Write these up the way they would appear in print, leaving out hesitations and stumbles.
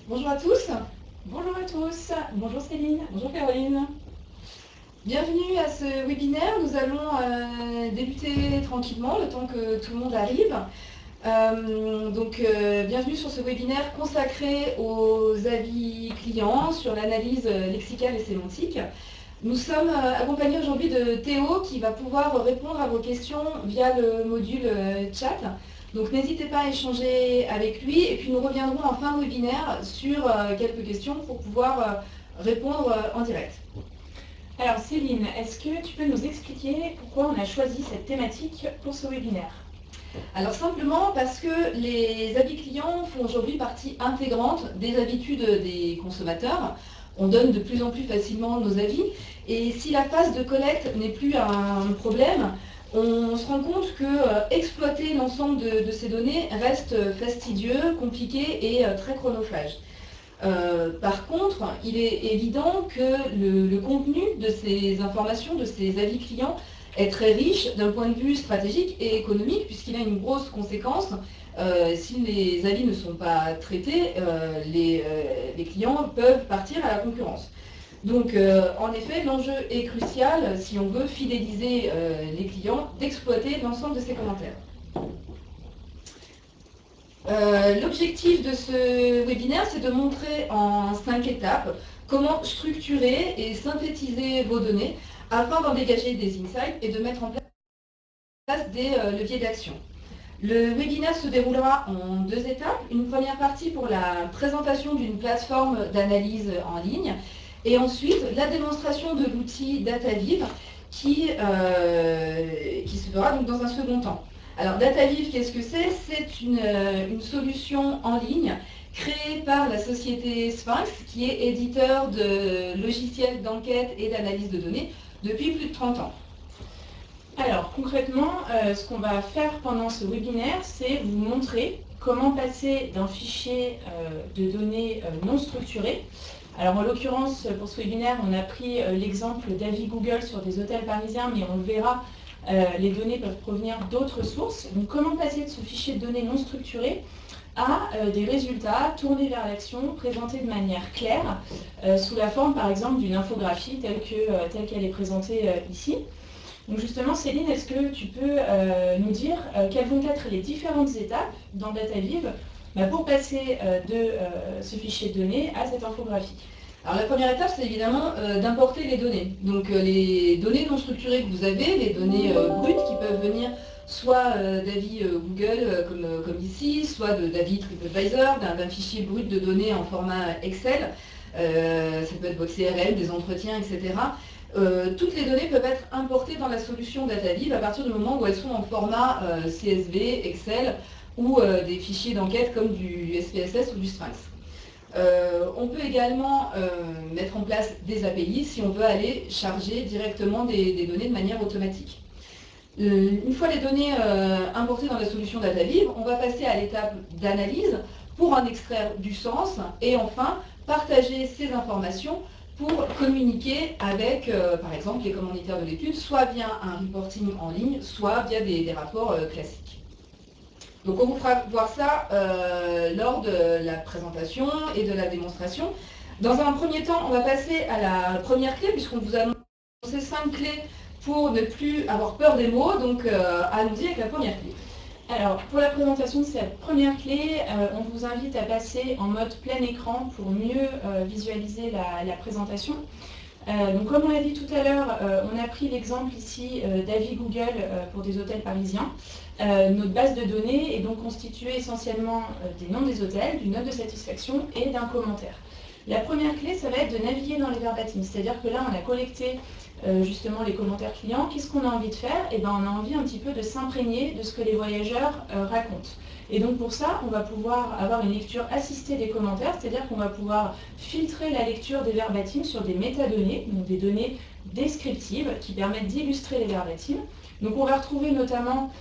Bonjour à tous, Bonjour à tous, bonjour Céline, bonjour Caroline. bienvenue à ce webinaire. Nous allons débuter tranquillement le temps que tout le monde arrive. Bienvenue sur ce webinaire consacré aux avis clients sur l'analyse lexicale et sémantique. Nous sommes accompagnés aujourd'hui de Théo qui va pouvoir répondre à vos questions via le module chat. Donc n'hésitez pas à échanger avec lui et puis nous reviendrons en fin de webinaire sur quelques questions pour pouvoir répondre en direct. Alors Céline, est-ce que tu peux nous expliquer pourquoi on a choisi cette thématique pour ce webinaire? Alors simplement parce que les avis clients font aujourd'hui partie intégrante des habitudes des consommateurs. On donne de plus en plus facilement nos avis et si la phase de collecte n'est plus un problème, on se rend compte que exploiter l'ensemble de ces données reste fastidieux, compliqué et très chronophage. Par contre, il est évident que le contenu de ces informations, de ces avis clients, est très riche d'un point de vue stratégique et économique, puisqu'il a une grosse conséquence. Si les avis ne sont pas traités, les clients peuvent partir à la concurrence. Donc, en effet, l'enjeu est crucial, si on veut fidéliser les clients, d'exploiter l'ensemble de ces commentaires. L'objectif de ce webinaire, c'est de montrer en 5 étapes comment structurer et synthétiser vos données afin d'en dégager des insights et de mettre en place des leviers d'action. Le webinaire se déroulera en 2 étapes. Une première partie pour la présentation d'une plateforme d'analyse en ligne et ensuite la démonstration de l'outil DataViv qui se fera donc dans un second temps. Alors DataViv, qu'est-ce que c'est? C'est une solution en ligne créée par la société Sphinx, qui est éditeur de logiciels d'enquête et d'analyse de données depuis plus de 30 ans. Alors concrètement, ce qu'on va faire pendant ce webinaire, c'est vous montrer comment passer d'un fichier de données non structuré. Alors en l'occurrence, pour ce webinaire, on a pris l'exemple d'avis Google sur des hôtels parisiens, mais on le verra, les données peuvent provenir d'autres sources. Donc comment passer de ce fichier de données non structuré à des résultats tournés vers l'action, présentés de manière claire, sous la forme par exemple d'une infographie telle qu'elle est présentée ici. Donc justement, Céline, est-ce que tu peux nous dire quelles vont être les différentes étapes dans DataViv pour passer de ce fichier de données à cette infographie? Alors la première étape, c'est évidemment d'importer les données. Donc les données non structurées que vous avez, les données brutes qui peuvent venir soit d'avis Google comme ici, soit d'avis TripAdvisor, d'un fichier brut de données en format Excel. Ça peut être votre CRM, des entretiens, etc. Toutes les données peuvent être importées dans la solution DataViv à partir du moment où elles sont en format CSV, Excel ou des fichiers d'enquête comme du SPSS ou du Sphinx. On peut également mettre en place des API si on veut aller charger directement des données de manière automatique. Une fois les données importées dans la solution DataViv, on va passer à l'étape d'analyse pour en extraire du sens et enfin partager ces informations pour communiquer avec, par exemple, les commanditaires de l'étude, soit via un reporting en ligne, soit via des rapports classiques. Donc on vous fera voir ça lors de la présentation et de la démonstration. Dans un premier temps, on va passer à la première clé, puisqu'on vous a annoncé 5 clés pour ne plus avoir peur des mots. Donc allons-y avec la première clé. Alors, pour la présentation de cette première clé, on vous invite à passer en mode plein écran pour mieux visualiser la présentation. Donc, comme on l'a dit tout à l'heure, on a pris l'exemple ici d'avis Google pour des hôtels parisiens. Notre base de données est donc constituée essentiellement des noms des hôtels, d'une note de satisfaction et d'un commentaire. La première clé, ça va être de naviguer dans les verbatims, c'est-à-dire que là, on a collecté justement les commentaires clients. Qu'est-ce qu'on a envie de faire? Eh bien, on a envie un petit peu de s'imprégner de ce que les voyageurs racontent. Et donc pour ça, on va pouvoir avoir une lecture assistée des commentaires, c'est-à-dire qu'on va pouvoir filtrer la lecture des verbatims sur des métadonnées, donc des données descriptives qui permettent d'illustrer les verbatims. Donc on va retrouver notamment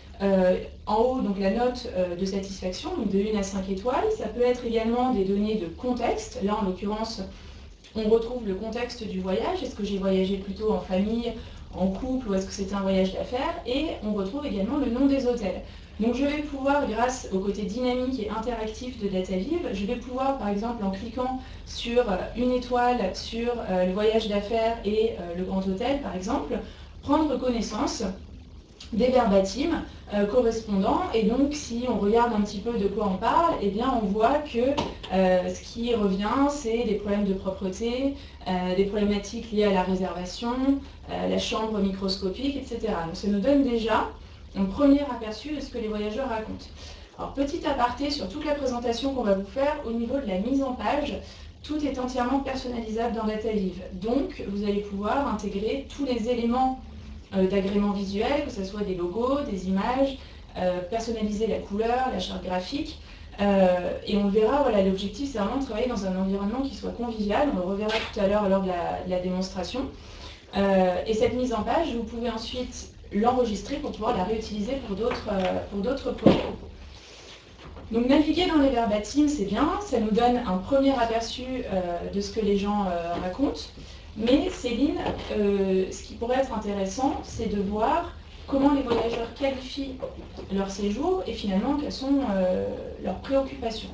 en haut donc, la note de satisfaction, donc de 1 à 5 étoiles. Ça peut être également des données de contexte. Là, en l'occurrence, on retrouve le contexte du voyage. Est-ce que j'ai voyagé plutôt en famille, en couple, ou est-ce que c'était un voyage d'affaires? Et on retrouve également le nom des hôtels. Donc je vais pouvoir, grâce au côté dynamique et interactif de DataViv, je vais pouvoir, par exemple, en cliquant sur une étoile, sur le voyage d'affaires et le grand hôtel, par exemple, prendre connaissance des verbatims correspondants. Et donc, si on regarde un petit peu de quoi on parle, eh bien, on voit que ce qui revient, c'est des problèmes de propreté, des problématiques liées à la réservation, la chambre microscopique, etc. Donc, ça nous donne déjà un premier aperçu de ce que les voyageurs racontent. Alors, petit aparté sur toute la présentation qu'on va vous faire, au niveau de la mise en page, tout est entièrement personnalisable dans DataViv. Donc, vous allez pouvoir intégrer tous les éléments d'agrément visuel, que ce soit des logos, des images, personnaliser la couleur, la charte graphique. Et on le verra, voilà, l'objectif c'est vraiment de travailler dans un environnement qui soit convivial, on le reverra tout à l'heure lors de la démonstration. Et cette mise en page, vous pouvez ensuite l'enregistrer pour pouvoir la réutiliser pour d'autres projets. Donc naviguer dans les verbatims, c'est bien, ça nous donne un premier aperçu de ce que les gens racontent. Mais Céline, ce qui pourrait être intéressant, c'est de voir comment les voyageurs qualifient leur séjour et finalement quelles sont leurs préoccupations.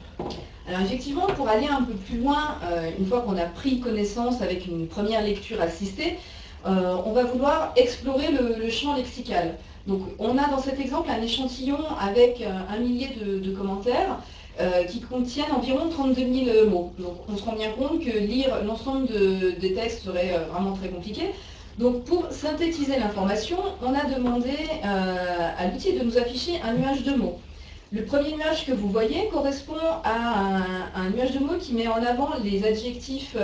Alors effectivement, pour aller un peu plus loin, une fois qu'on a pris connaissance avec une première lecture assistée, on va vouloir explorer le champ lexical. Donc on a dans cet exemple un échantillon avec 1 millier de commentaires qui contiennent environ 32 000 mots. Donc on se rend bien compte que lire l'ensemble des textes serait vraiment très compliqué. Donc pour synthétiser l'information, on a demandé à l'outil de nous afficher un nuage de mots. Le premier nuage que vous voyez correspond à un nuage de mots qui met en avant les adjectifs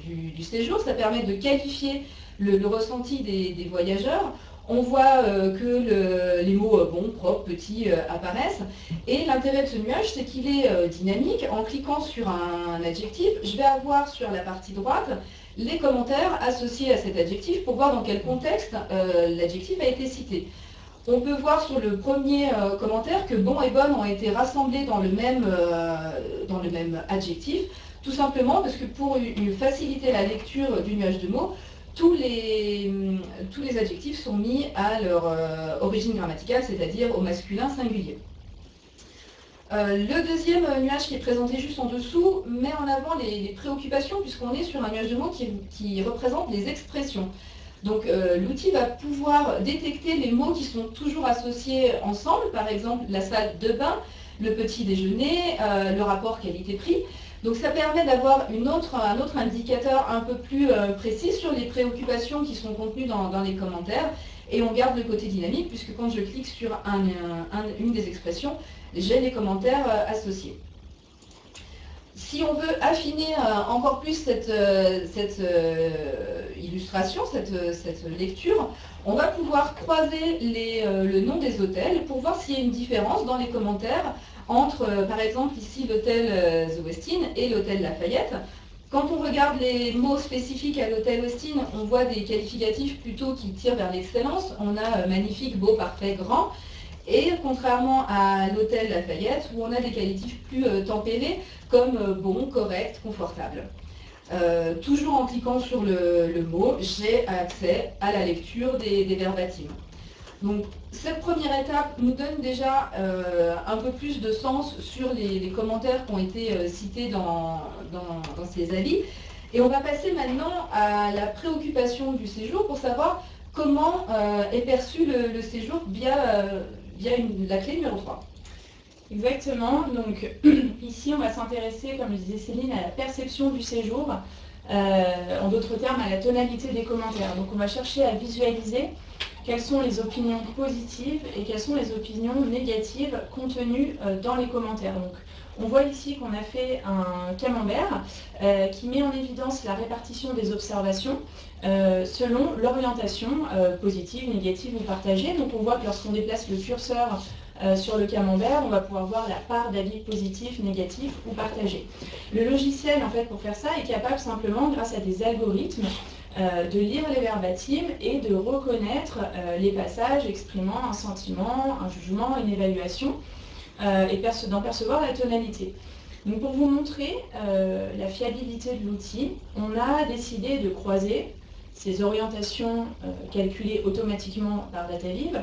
du séjour. Ça permet de qualifier le ressenti des voyageurs. On voit que les mots bon, propre, petit apparaissent. Et l'intérêt de ce nuage, c'est qu'il est dynamique. En cliquant sur un adjectif, je vais avoir sur la partie droite les commentaires associés à cet adjectif pour voir dans quel contexte l'adjectif a été cité. On peut voir sur le premier commentaire que bon et bonne ont été rassemblés dans le même adjectif, tout simplement parce que pour faciliter la lecture du nuage de mots, tous les adjectifs sont mis à leur origine grammaticale, c'est-à-dire au masculin singulier. Le deuxième nuage qui est présenté juste en dessous met en avant les préoccupations, puisqu'on est sur un nuage de mots qui représente les expressions. Donc l'outil va pouvoir détecter les mots qui sont toujours associés ensemble, par exemple la salle de bain, le petit déjeuner, le rapport qualité-prix. Donc ça permet d'avoir un autre indicateur un peu plus précis sur les préoccupations qui sont contenues dans les commentaires. Et on garde le côté dynamique, puisque quand je clique sur une des expressions, j'ai les commentaires associés. Si on veut affiner encore plus cette illustration, cette lecture, on va pouvoir croiser le nom des hôtels pour voir s'il y a une différence dans les commentaires entre, par exemple, ici l'hôtel The Westin et l'hôtel Lafayette. Quand on regarde les mots spécifiques à l'hôtel Westin, on voit des qualificatifs plutôt qui tirent vers l'excellence. On a magnifique, beau, parfait, grand. Et contrairement à l'hôtel Lafayette, où on a des qualificatifs plus tempérés, comme bon, correct, confortable. Toujours en cliquant sur le mot, j'ai accès à la lecture des verbatims. Donc cette première étape nous donne déjà un peu plus de sens sur les commentaires qui ont été cités dans ces avis. Et on va passer maintenant à la préoccupation du séjour pour savoir comment est perçu le séjour via la clé numéro 3. Exactement, donc ici on va s'intéresser, comme le disait Céline, à la perception du séjour, en d'autres termes à la tonalité des commentaires. Donc on va chercher à visualiser quelles sont les opinions positives et quelles sont les opinions négatives contenues dans les commentaires. Donc, on voit ici qu'on a fait un camembert qui met en évidence la répartition des observations selon l'orientation positive, négative ou partagée. Donc on voit que lorsqu'on déplace le curseur sur le camembert, on va pouvoir voir la part d'avis positifs, négatifs ou partagés. Le logiciel, en fait, pour faire ça, est capable simplement, grâce à des algorithmes, de lire les verbatims et de reconnaître les passages exprimant un sentiment, un jugement, une évaluation, et d'en percevoir la tonalité. Donc pour vous montrer la fiabilité de l'outil, on a décidé de croiser ces orientations calculées automatiquement par DataViv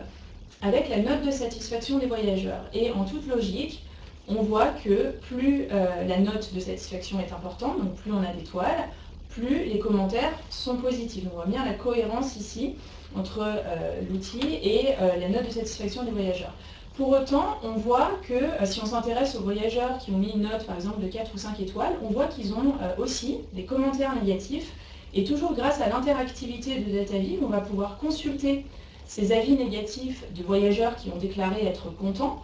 avec la note de satisfaction des voyageurs. Et en toute logique, on voit que plus la note de satisfaction est importante, donc plus on a d'étoiles, plus les commentaires sont positifs. On voit bien la cohérence ici entre l'outil et la note de satisfaction des voyageurs. Pour autant, on voit que si on s'intéresse aux voyageurs qui ont mis une note par exemple de 4 ou 5 étoiles, on voit qu'ils ont aussi des commentaires négatifs. Et toujours grâce à l'interactivité de DataViz, on va pouvoir consulter ces avis négatifs de voyageurs qui ont déclaré être contents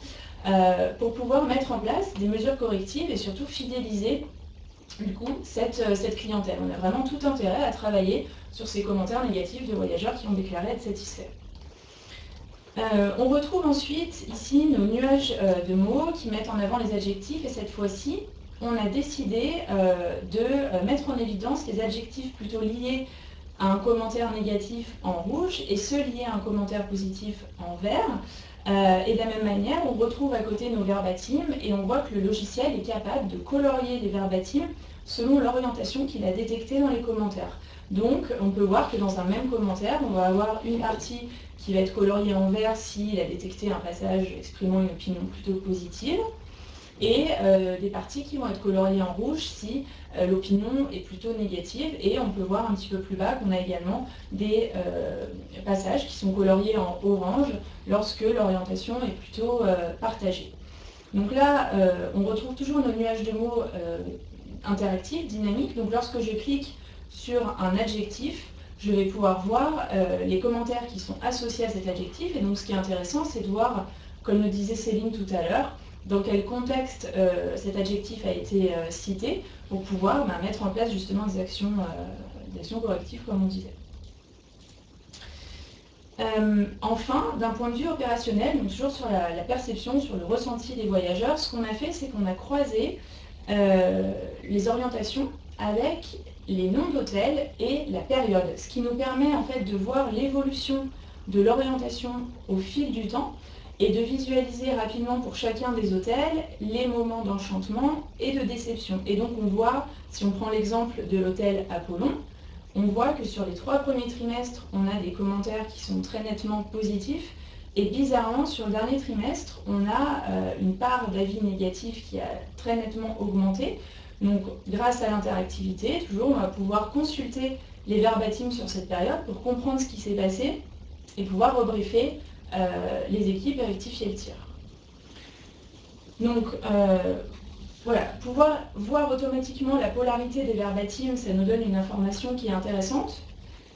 pour pouvoir mettre en place des mesures correctives et surtout fidéliser du coup cette clientèle. On a vraiment tout intérêt à travailler sur ces commentaires négatifs de voyageurs qui ont déclaré être satisfaits. On retrouve ensuite ici nos nuages de mots qui mettent en avant les adjectifs et cette fois-ci, on a décidé de mettre en évidence les adjectifs plutôt liés à un commentaire négatif en rouge et ceux liés à un commentaire positif en vert. Et de la même manière, on retrouve à côté nos verbatims et on voit que le logiciel est capable de colorier les verbatims selon l'orientation qu'il a détectée dans les commentaires. Donc, on peut voir que dans un même commentaire, on va avoir une partie qui va être coloriée en vert s'il a détecté un passage exprimant une opinion plutôt positive, et des parties qui vont être coloriées en rouge si l'opinion est plutôt négative. Et on peut voir un petit peu plus bas qu'on a également des passages qui sont coloriés en orange lorsque l'orientation est plutôt partagée. Donc là, on retrouve toujours nos nuages de mots interactifs, dynamiques. Donc lorsque je clique sur un adjectif, je vais pouvoir voir les commentaires qui sont associés à cet adjectif. Et donc ce qui est intéressant, c'est de voir, comme le disait Céline tout à l'heure, dans quel contexte cet adjectif a été cité pour pouvoir mettre en place justement des actions correctives, comme on disait. Enfin, d'un point de vue opérationnel, donc toujours sur la perception, sur le ressenti des voyageurs, ce qu'on a fait, c'est qu'on a croisé les orientations avec les noms d'hôtels et la période, ce qui nous permet en fait de voir l'évolution de l'orientation au fil du temps et de visualiser rapidement pour chacun des hôtels les moments d'enchantement et de déception. Et donc on voit, si on prend l'exemple de l'hôtel Apollon, on voit que sur les 3 premiers trimestres, on a des commentaires qui sont très nettement positifs, et bizarrement, sur le dernier trimestre, on a une part d'avis négatifs qui a très nettement augmenté. Donc grâce à l'interactivité, toujours, on va pouvoir consulter les verbatims sur cette période pour comprendre ce qui s'est passé et pouvoir rebriefer les équipes et rectifier le tir. Donc voilà, pouvoir voir automatiquement la polarité des verbatims, ça nous donne une information qui est intéressante,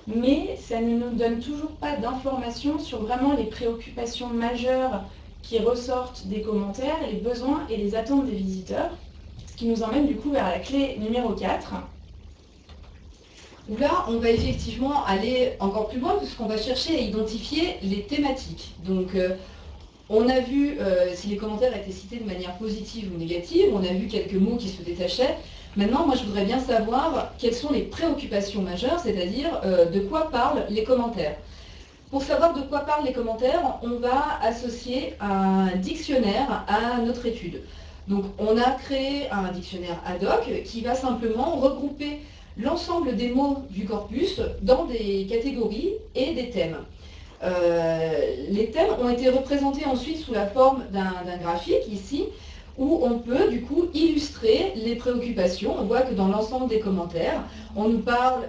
mais ça ne nous donne toujours pas d'informations sur vraiment les préoccupations majeures qui ressortent des commentaires, les besoins et les attentes des visiteurs, ce qui nous emmène du coup vers la clé numéro 4. Où là, on va effectivement aller encore plus loin puisqu'on va chercher à identifier les thématiques. Donc, on a vu si les commentaires étaient cités de manière positive ou négative, on a vu quelques mots qui se détachaient. Maintenant, moi, je voudrais bien savoir quelles sont les préoccupations majeures, c'est-à-dire de quoi parlent les commentaires. Pour savoir de quoi parlent les commentaires, on va associer un dictionnaire à notre étude. Donc, on a créé un dictionnaire ad hoc qui va simplement regrouper l'ensemble des mots du corpus dans des catégories et des thèmes. Les thèmes ont été représentés ensuite sous la forme d'un graphique ici, où on peut du coup illustrer les préoccupations. On voit que dans l'ensemble des commentaires, on nous parle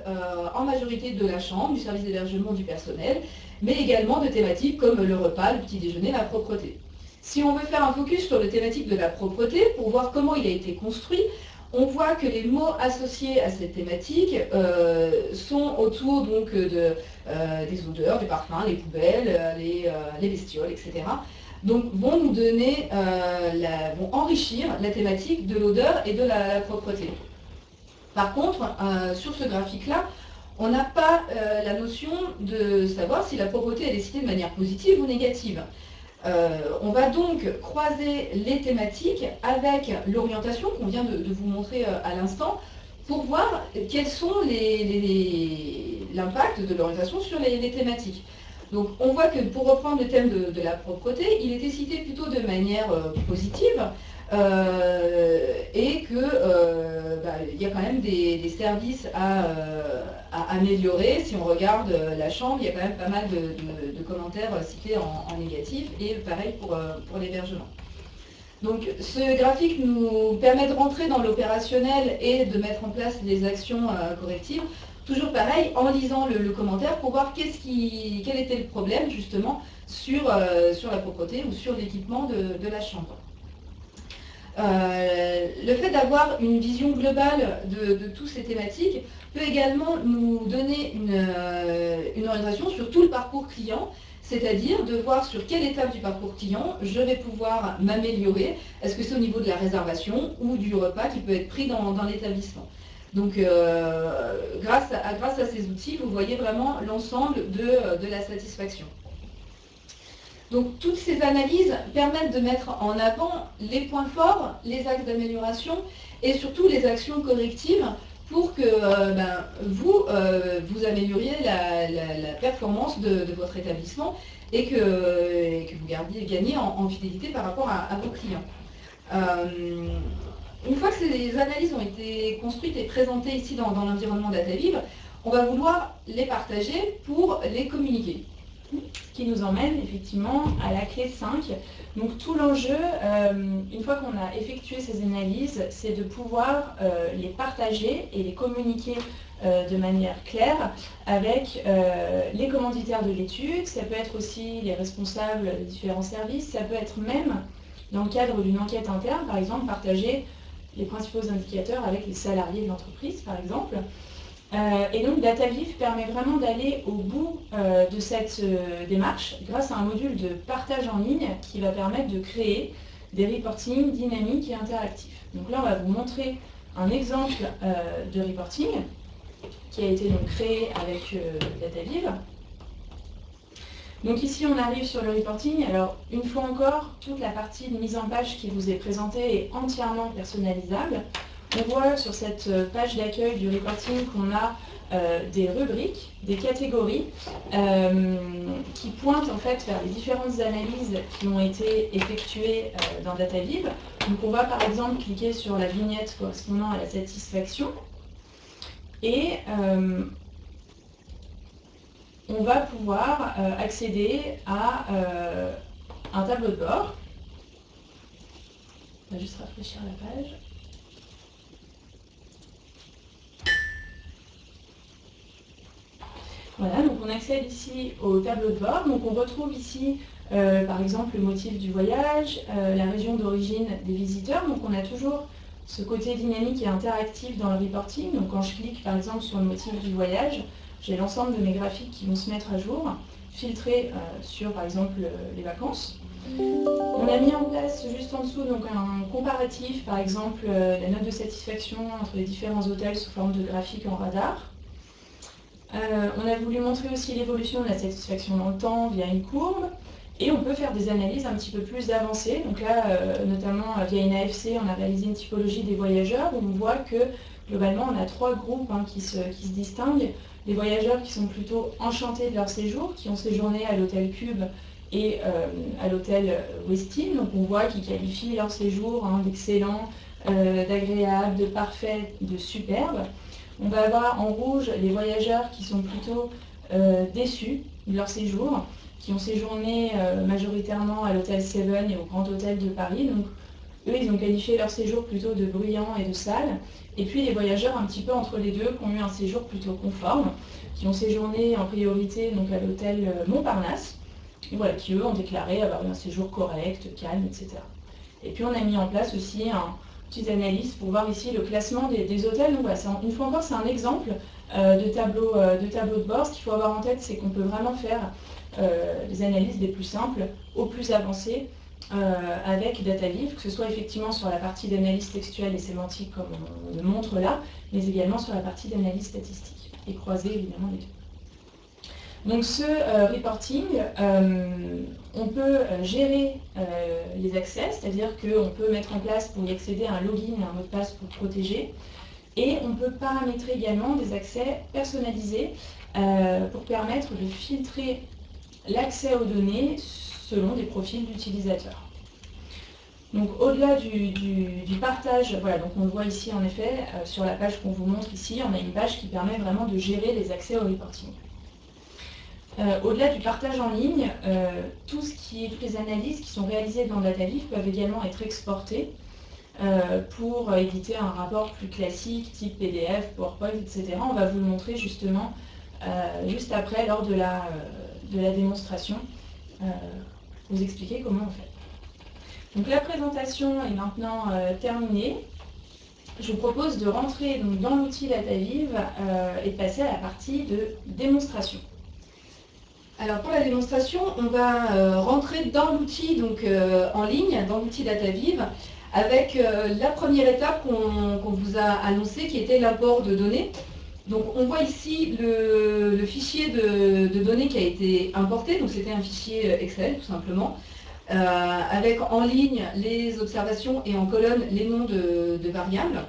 en majorité de la chambre, du service d'hébergement du personnel, mais également de thématiques comme le repas, le petit déjeuner, la propreté. Si on veut faire un focus sur la thématique de la propreté, pour voir comment il a été construit, on voit que les mots associés à cette thématique sont autour donc, des odeurs, des parfums, les poubelles, les bestioles, etc. Donc vont nous donner, vont enrichir la thématique de l'odeur et de la propreté. Par contre, sur ce graphique-là, on n'a pas la notion de savoir si la propreté elle est citée de manière positive ou négative. On va donc croiser les thématiques avec l'orientation qu'on vient de vous montrer à l'instant pour voir quels sont l'impact de l'orientation sur les thématiques. Donc on voit que pour reprendre le thème de la propreté, il était cité plutôt de manière positive et que il y a quand même des services à améliorer. Si on regarde la chambre, il y a quand même pas mal de commentaires cités en négatif, et pareil pour l'hébergement. Donc ce graphique nous permet de rentrer dans l'opérationnel et de mettre en place des actions correctives. Toujours pareil, en lisant le commentaire pour voir quel était le problème justement sur la propreté ou sur l'équipement de la chambre. Le fait d'avoir une vision globale de toutes ces thématiques peut également nous donner une orientation sur tout le parcours client, c'est-à-dire de voir sur quelle étape du parcours client je vais pouvoir m'améliorer. Est-ce que c'est au niveau de la réservation ou du repas qui peut être pris dans l'établissement. Donc grâce à ces outils, vous voyez vraiment l'ensemble de la satisfaction. Donc toutes ces analyses permettent de mettre en avant les points forts, les axes d'amélioration et surtout les actions correctives pour que vous amélioriez la performance de votre établissement et que vous gagnez en fidélité par rapport à vos clients. Une fois que ces analyses ont été construites et présentées ici dans l'environnement DataViv, on va vouloir les partager pour les communiquer. Ce qui nous emmène effectivement à la clé 5. Donc tout l'enjeu, une fois qu'on a effectué ces analyses, c'est de pouvoir les partager et les communiquer de manière claire avec les commanditaires de l'étude. Ça peut être aussi les responsables des différents services, ça peut être même dans le cadre d'une enquête interne, par exemple, partager les principaux indicateurs avec les salariés de l'entreprise, par exemple. Et donc DataViv permet vraiment d'aller au bout de cette démarche grâce à un module de partage en ligne qui va permettre de créer des reportings dynamiques et interactifs. Donc là, on va vous montrer un exemple de reporting qui a été donc créé avec DataViv. Donc ici, on arrive sur le reporting. Alors, une fois encore, toute la partie de mise en page qui vous est présentée est entièrement personnalisable. On voit sur cette page d'accueil du reporting qu'on a des rubriques, des catégories qui pointent en fait vers les différentes analyses qui ont été effectuées dans DataViv. Donc on va par exemple cliquer sur la vignette correspondant à la satisfaction et on va pouvoir accéder à un tableau de bord. On va juste rafraîchir la page. Voilà, donc on accède ici au tableau de bord. Donc on retrouve ici, par exemple, le motif du voyage, la région d'origine des visiteurs. Donc on a toujours ce côté dynamique et interactif dans le reporting. Donc quand je clique, par exemple, sur le motif du voyage, j'ai l'ensemble de mes graphiques qui vont se mettre à jour, filtrés sur, par exemple, les vacances. On a mis en place juste en dessous donc, un comparatif, par exemple, la note de satisfaction entre les différents hôtels sous forme de graphique en radar. On a voulu montrer aussi l'évolution de la satisfaction dans le temps via une courbe, et on peut faire des analyses un petit peu plus avancées. Donc là, notamment via une AFC, on a réalisé une typologie des voyageurs, où on voit que globalement, on a trois groupes qui se distinguent. Les voyageurs qui sont plutôt enchantés de leur séjour, qui ont séjourné à l'hôtel Cube et à l'hôtel Westin. Donc on voit qu'ils qualifient leur séjour d'excellent, d'agréable, de parfait, de superbe. On va avoir en rouge les voyageurs qui sont plutôt déçus de leur séjour, qui ont séjourné majoritairement à l'hôtel Seven et au Grand Hôtel de Paris. Donc eux, ils ont qualifié leur séjour plutôt de bruyant et de sale. Et puis les voyageurs un petit peu entre les deux, qui ont eu un séjour plutôt conforme, qui ont séjourné en priorité donc, à l'hôtel Montparnasse, et voilà, qui eux ont déclaré avoir eu un séjour correct, calme, etc. Et puis on a mis en place aussi une petite analyse pour voir ici le classement des hôtels. Donc voilà, une fois encore, c'est un exemple de tableau de bord. Ce qu'il faut avoir en tête, c'est qu'on peut vraiment faire les analyses des plus simples aux plus avancées avec DataViv, que ce soit effectivement sur la partie d'analyse textuelle et sémantique comme on le montre là, mais également sur la partie d'analyse statistique, et croiser évidemment les deux. Donc ce reporting, on peut gérer les accès, c'est-à-dire qu'on peut mettre en place pour y accéder un login et un mot de passe pour protéger, et on peut paramétrer également des accès personnalisés pour permettre de filtrer l'accès aux données selon des profils d'utilisateurs. Donc au-delà du partage, voilà, donc on le voit ici en effet, sur la page qu'on vous montre ici, on a une page qui permet vraiment de gérer les accès au reporting. Au-delà du partage en ligne, toutes les analyses qui sont réalisées dans DataViv peuvent également être exportées pour éditer un rapport plus classique, type PDF, PowerPoint, etc. On va vous le montrer justement juste après, lors de la démonstration, vous expliquer comment on fait. Donc la présentation est maintenant terminée. Je vous propose de rentrer donc, dans l'outil DataViv et de passer à la partie de démonstration. Alors pour la démonstration, on va rentrer dans l'outil donc en ligne, dans l'outil DataViv, avec la première étape qu'on vous a annoncée, qui était l'import de données. Donc on voit ici le fichier de données qui a été importé, donc c'était un fichier Excel tout simplement, avec en ligne les observations et en colonne les noms de variables.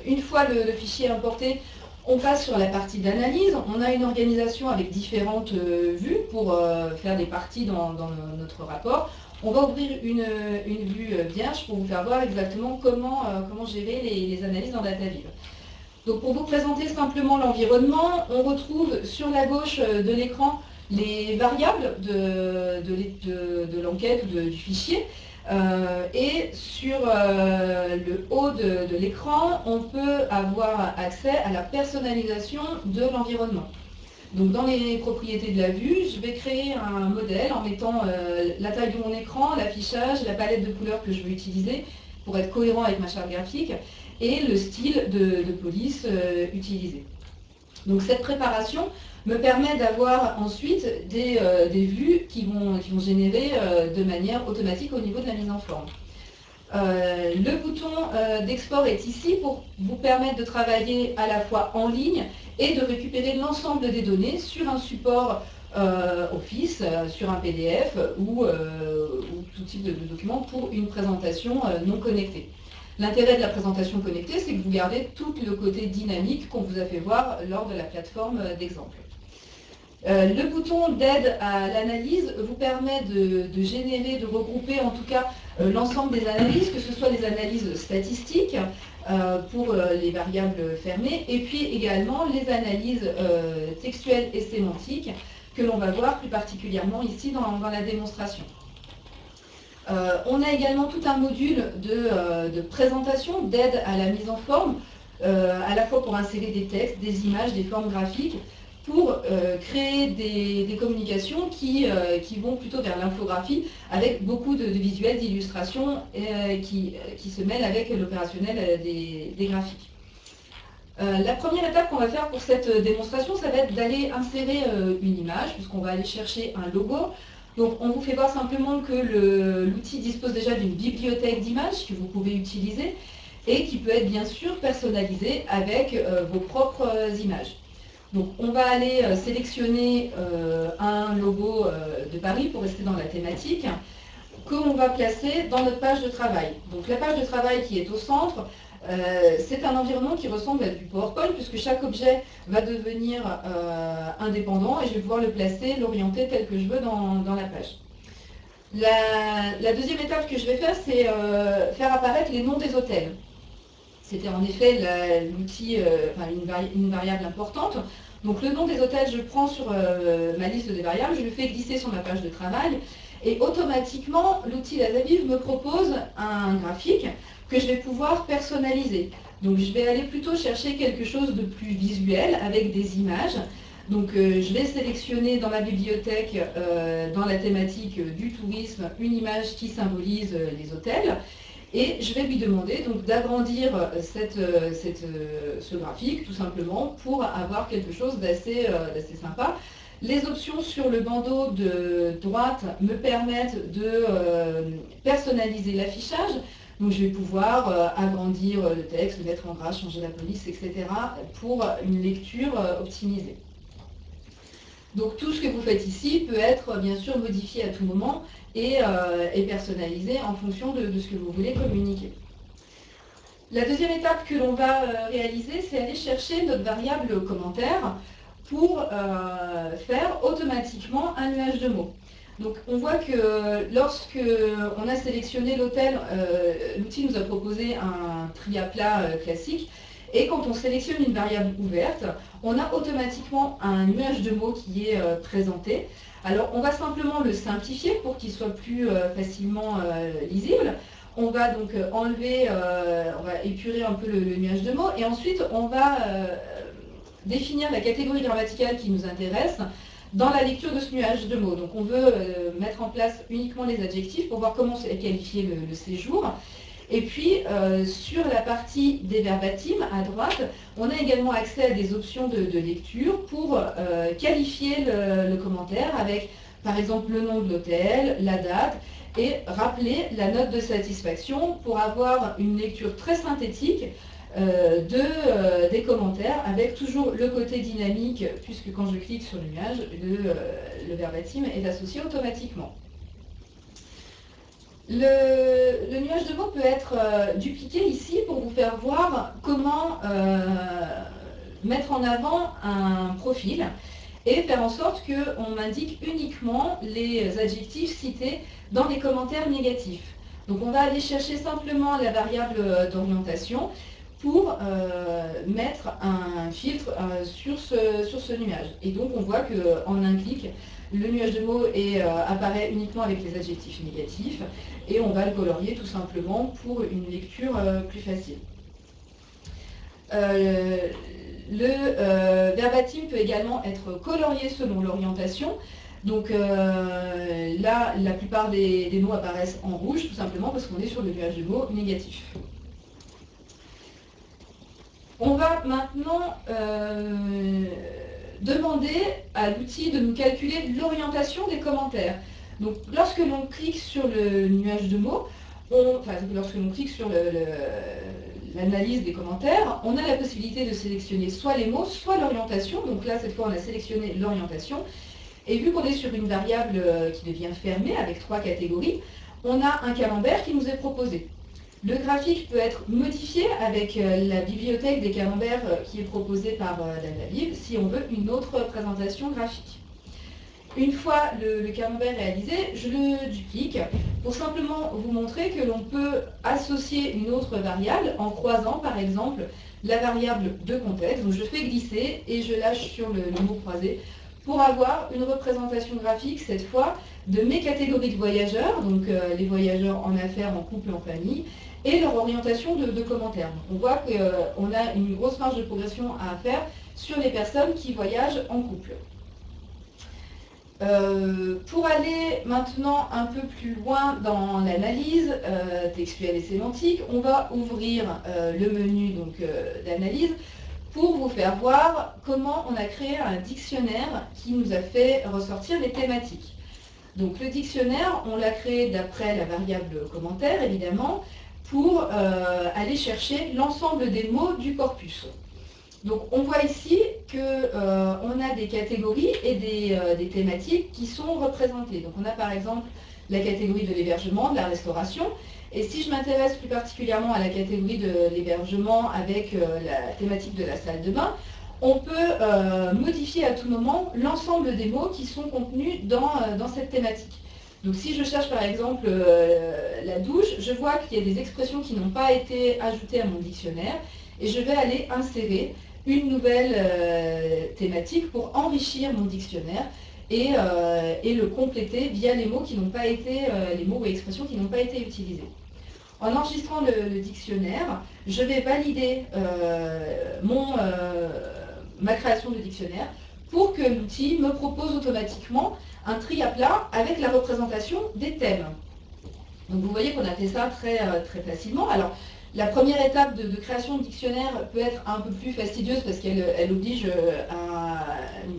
Une fois le fichier importé, on passe sur la partie d'analyse. On a une organisation avec différentes vues pour faire des parties dans notre rapport. On va ouvrir une vue vierge pour vous faire voir exactement comment gérer les analyses dans DataViv. Donc pour vous présenter simplement l'environnement, on retrouve sur la gauche de l'écran les variables de l'enquête ou du fichier. Et sur le haut de l'écran, on peut avoir accès à la personnalisation de l'environnement. Donc dans les propriétés de la vue, je vais créer un modèle en mettant la taille de mon écran, l'affichage, la palette de couleurs que je veux utiliser pour être cohérent avec ma charte graphique et le style de police utilisé. Donc cette préparation me permet d'avoir ensuite des vues qui vont générer de manière automatique au niveau de la mise en forme. Le bouton d'export est ici pour vous permettre de travailler à la fois en ligne et de récupérer l'ensemble des données sur un support Office, sur un PDF ou tout type de document pour une présentation non connectée. L'intérêt de la présentation connectée, c'est que vous gardez tout le côté dynamique qu'on vous a fait voir lors de la plateforme d'exemple. Le bouton d'aide à l'analyse vous permet de générer, de regrouper en tout cas l'ensemble des analyses, que ce soit les analyses statistiques pour les variables fermées, et puis également les analyses textuelles et sémantiques que l'on va voir plus particulièrement ici dans la démonstration. On a également tout un module de présentation, d'aide à la mise en forme, à la fois pour insérer des textes, des images, des formes graphiques, pour créer des communications qui vont plutôt vers l'infographie, avec beaucoup de visuels, d'illustrations qui se mêlent avec l'opérationnel des graphiques. La première étape qu'on va faire pour cette démonstration, ça va être d'aller insérer une image, puisqu'on va aller chercher un logo. Donc on vous fait voir simplement que l'outil dispose déjà d'une bibliothèque d'images que vous pouvez utiliser et qui peut être bien sûr personnalisée avec vos propres images. Donc on va aller sélectionner un logo de Paris pour rester dans la thématique qu'on va placer dans notre page de travail. Donc la page de travail qui est au centre, c'est un environnement qui ressemble à du PowerPoint puisque chaque objet va devenir indépendant et je vais pouvoir le placer, l'orienter tel que je veux dans la page. La deuxième étape que je vais faire, c'est faire apparaître les noms des hôtels. C'était en effet l'outil, une variable importante. Donc le nom des hôtels, je le prends sur ma liste des variables, je le fais glisser sur ma page de travail et automatiquement l'outil DataViv me propose un graphique que je vais pouvoir personnaliser. Donc je vais aller plutôt chercher quelque chose de plus visuel avec des images. Donc je vais sélectionner dans ma bibliothèque, dans la thématique du tourisme, une image qui symbolise les hôtels. Et je vais lui demander donc d'agrandir ce graphique tout simplement pour avoir quelque chose d'assez sympa. Les options sur le bandeau de droite me permettent de personnaliser l'affichage. Donc je vais pouvoir agrandir le texte, le mettre en gras, changer la police, etc. pour une lecture optimisée. Donc tout ce que vous faites ici peut être bien sûr modifié à tout moment et personnalisé en fonction de ce que vous voulez communiquer. La deuxième étape que l'on va réaliser, c'est aller chercher notre variable commentaire pour faire automatiquement un nuage de mots. Donc on voit que lorsque on a sélectionné l'hôtel, l'outil nous a proposé un tri à plat classique. Et quand on sélectionne une variable ouverte, on a automatiquement un nuage de mots qui est présenté. Alors on va simplement le simplifier pour qu'il soit plus facilement lisible. On va donc enlever, on va épurer un peu le nuage de mots et ensuite on va définir la catégorie grammaticale qui nous intéresse dans la lecture de ce nuage de mots. Donc on veut mettre en place uniquement les adjectifs pour voir comment qualifier le séjour. Et puis, sur la partie des verbatims, à droite, on a également accès à des options de lecture pour qualifier le commentaire avec, par exemple, le nom de l'hôtel, la date, et rappeler la note de satisfaction pour avoir une lecture très synthétique des commentaires, avec toujours le côté dynamique, puisque quand je clique sur le nuage, le verbatim est associé automatiquement. Le nuage de mots peut être dupliqué ici pour vous faire voir comment mettre en avant un profil et faire en sorte qu'on indique uniquement les adjectifs cités dans les commentaires négatifs. Donc on va aller chercher simplement la variable d'orientation pour mettre un filtre sur ce nuage. Et donc on voit qu'en un clic, le nuage de mots apparaît uniquement avec les adjectifs négatifs et on va le colorier tout simplement pour une lecture plus facile. Le verbatim peut également être colorié selon l'orientation. Donc là, la plupart des mots apparaissent en rouge, tout simplement parce qu'on est sur le nuage de mots négatif. On va maintenant demander à l'outil de nous calculer l'orientation des commentaires. Donc lorsque l'on clique sur le nuage de mots, lorsque l'on clique sur l'analyse des commentaires, on a la possibilité de sélectionner soit les mots, soit l'orientation. Donc là, cette fois, on a sélectionné l'orientation. Et vu qu'on est sur une variable qui devient fermée avec 3 catégories, on a un camembert qui nous est proposé. Le graphique peut être modifié avec la bibliothèque des camemberts qui est proposée par DataLib si on veut une autre présentation graphique. Une fois le camembert réalisé, je le duplique pour simplement vous montrer que l'on peut associer une autre variable en croisant par exemple la variable de contexte. Donc je fais glisser et je lâche sur le mot croisé pour avoir une représentation graphique cette fois de mes catégories de voyageurs, donc les voyageurs en affaires, en couple, en famille, et leur orientation de commentaires. On voit qu'on a une grosse marge de progression à faire sur les personnes qui voyagent en couple. Pour aller maintenant un peu plus loin dans l'analyse textuelle et sémantique, on va ouvrir le menu d'analyse pour vous faire voir comment on a créé un dictionnaire qui nous a fait ressortir les thématiques. Donc le dictionnaire, on l'a créé d'après la variable commentaire, évidemment, pour aller chercher l'ensemble des mots du corpus. Donc on voit ici qu'on a des catégories et des thématiques qui sont représentées. Donc on a par exemple la catégorie de l'hébergement, de la restauration. Et si je m'intéresse plus particulièrement à la catégorie de l'hébergement avec la thématique de la salle de bain, on peut modifier à tout moment l'ensemble des mots qui sont contenus dans cette thématique. Donc si je cherche par exemple la douche, je vois qu'il y a des expressions qui n'ont pas été ajoutées à mon dictionnaire et je vais aller insérer une nouvelle thématique pour enrichir mon dictionnaire et le compléter via les mots qui n'ont pas été, les mots ou expressions qui n'ont pas été utilisés. En enregistrant le dictionnaire, je vais valider ma création de dictionnaire pour que l'outil me propose automatiquement un tri à plat avec la représentation des thèmes. Donc vous voyez qu'on a fait ça très, très facilement. Alors, la première étape de création de dictionnaire peut être un peu plus fastidieuse parce qu'elle oblige à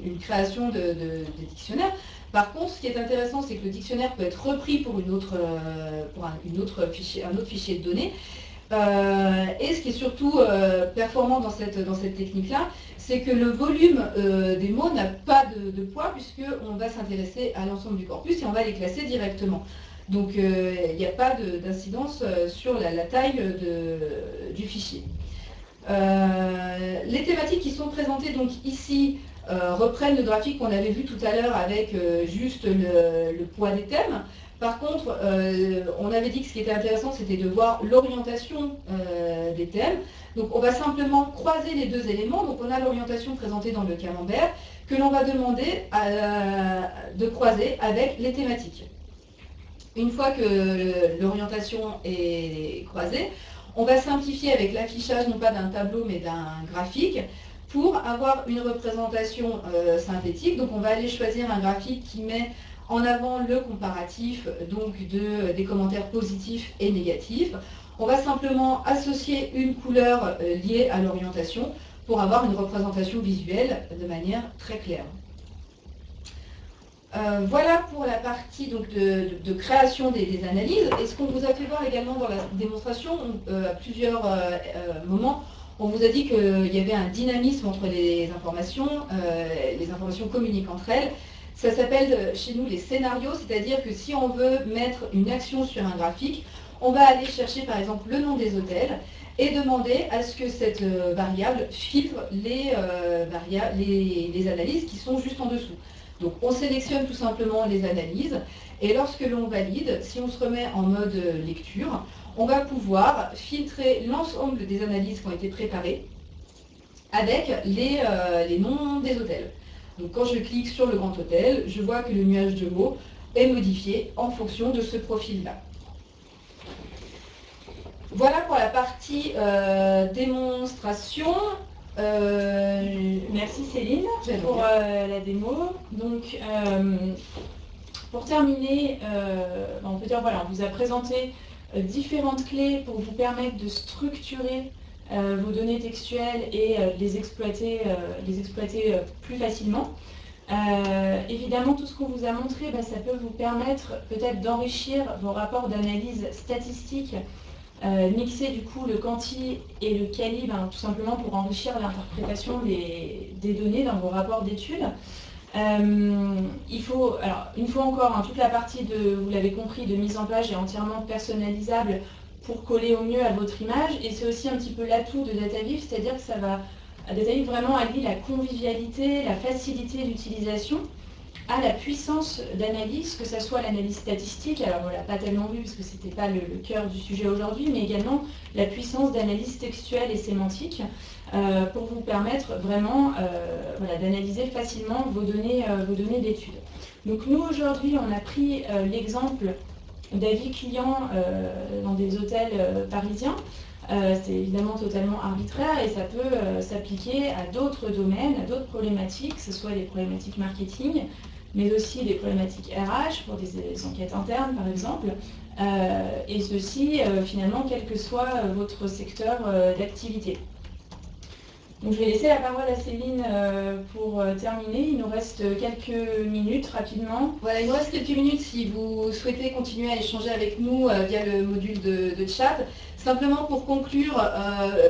une création de dictionnaire. Par contre, ce qui est intéressant, c'est que le dictionnaire peut être repris pour un autre fichier de données. Et ce qui est surtout performant dans cette technique-là, c'est que le volume des mots n'a pas de poids puisqu'on va s'intéresser à l'ensemble du corpus et on va les classer directement. Donc il n'y a pas d'incidence sur la taille du fichier. Les thématiques qui sont présentées donc ici reprennent le graphique qu'on avait vu tout à l'heure avec juste le poids des thèmes. Par contre, on avait dit que ce qui était intéressant, c'était de voir l'orientation des thèmes. Donc on va simplement croiser les deux éléments. Donc on a l'orientation présentée dans le camembert que l'on va demander de croiser avec les thématiques. Une fois que l'orientation est croisée, on va simplifier avec l'affichage non pas d'un tableau mais d'un graphique pour avoir une représentation synthétique. Donc on va aller choisir un graphique qui met en avant le comparatif donc des commentaires positifs et négatifs. On va simplement associer une couleur liée à l'orientation pour avoir une représentation visuelle de manière très claire. Voilà pour la partie donc, de création des analyses. Et ce qu'on vous a fait voir également dans la démonstration, à plusieurs moments, on vous a dit qu'il y avait un dynamisme entre les informations communiquent entre elles. Ça s'appelle chez nous les scénarios, c'est-à-dire que si on veut mettre une action sur un graphique, on va aller chercher par exemple le nom des hôtels et demander à ce que cette variable filtre les analyses qui sont juste en dessous. Donc on sélectionne tout simplement les analyses et lorsque l'on valide, si on se remet en mode lecture, on va pouvoir filtrer l'ensemble des analyses qui ont été préparées avec les noms des hôtels. Donc quand je clique sur le grand hôtel, je vois que le nuage de mots est modifié en fonction de ce profil-là. Voilà pour la partie démonstration. Merci Céline pour la démo. Donc pour terminer, on peut dire voilà, on vous a présenté différentes clés pour vous permettre de structurer vos données textuelles et les exploiter plus facilement. Évidemment, tout ce qu'on vous a montré, ça peut vous permettre peut-être d'enrichir vos rapports d'analyse statistique, mixer du coup le quanti et le quali, tout simplement pour enrichir l'interprétation des données dans vos rapports d'études. Il faut, alors une fois encore, toute la partie vous l'avez compris, de mise en page est entièrement personnalisable pour coller au mieux à votre image, et c'est aussi un petit peu l'atout de DataVif, c'est-à-dire que DataVif vraiment allie la convivialité, la facilité d'utilisation à la puissance d'analyse, que ce soit l'analyse statistique, alors on ne l'a pas tellement vu parce que ce n'était pas le cœur du sujet aujourd'hui, mais également la puissance d'analyse textuelle et sémantique pour vous permettre vraiment d'analyser facilement vos données d'études. Donc nous aujourd'hui on a pris l'exemple d'avis clients dans des hôtels parisiens. C'est évidemment totalement arbitraire et ça peut s'appliquer à d'autres domaines, à d'autres problématiques, que ce soit des problématiques marketing, mais aussi des problématiques RH pour des enquêtes internes par exemple, et ceci finalement quel que soit votre secteur d'activité. Donc je vais laisser la parole à Céline pour terminer. Il nous reste quelques minutes rapidement. Voilà, il nous reste quelques minutes si vous souhaitez continuer à échanger avec nous via le module de chat. Simplement pour conclure,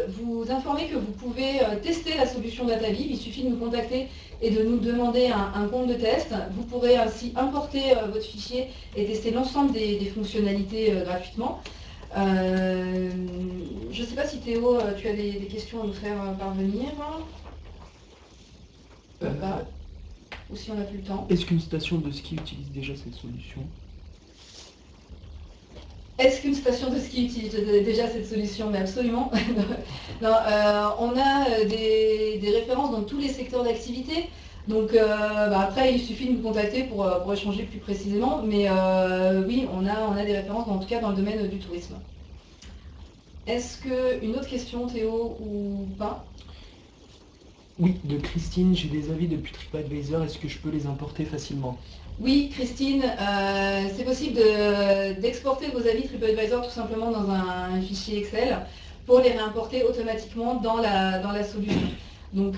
vous informer que vous pouvez tester la solution DataVif. Il suffit de nous contacter et de nous demander un compte de test. Vous pourrez ainsi importer votre fichier et tester l'ensemble des fonctionnalités gratuitement. Je ne sais pas si Théo, tu as des questions à nous faire parvenir. Pas. Ou si on n'a plus le temps. Est-ce qu'une station de ski utilise déjà cette solution? Est-ce qu'une station de ski utilise déjà cette solution? Mais absolument. Non, on a des références dans tous les secteurs d'activité. Donc après, il suffit de nous contacter pour échanger plus précisément. Mais oui, on a des références, en tout cas dans le domaine du tourisme. Est-ce qu'une autre question, Théo, ou pas? Oui, de Christine, j'ai des avis depuis TripAdvisor, est-ce que je peux les importer facilement? Oui, Christine, c'est possible d'exporter vos avis TripAdvisor tout simplement dans un fichier Excel pour les réimporter automatiquement dans la solution. Donc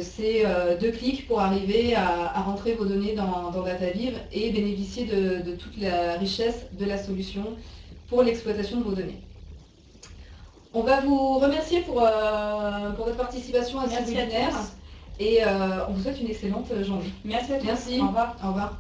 c'est 2 clics pour arriver à rentrer vos données dans DataVif et bénéficier de toute la richesse de la solution pour l'exploitation de vos données. On va vous remercier pour votre participation à ce webinaire et on vous souhaite une excellente journée. Merci à tous. Merci. Au revoir. Au revoir.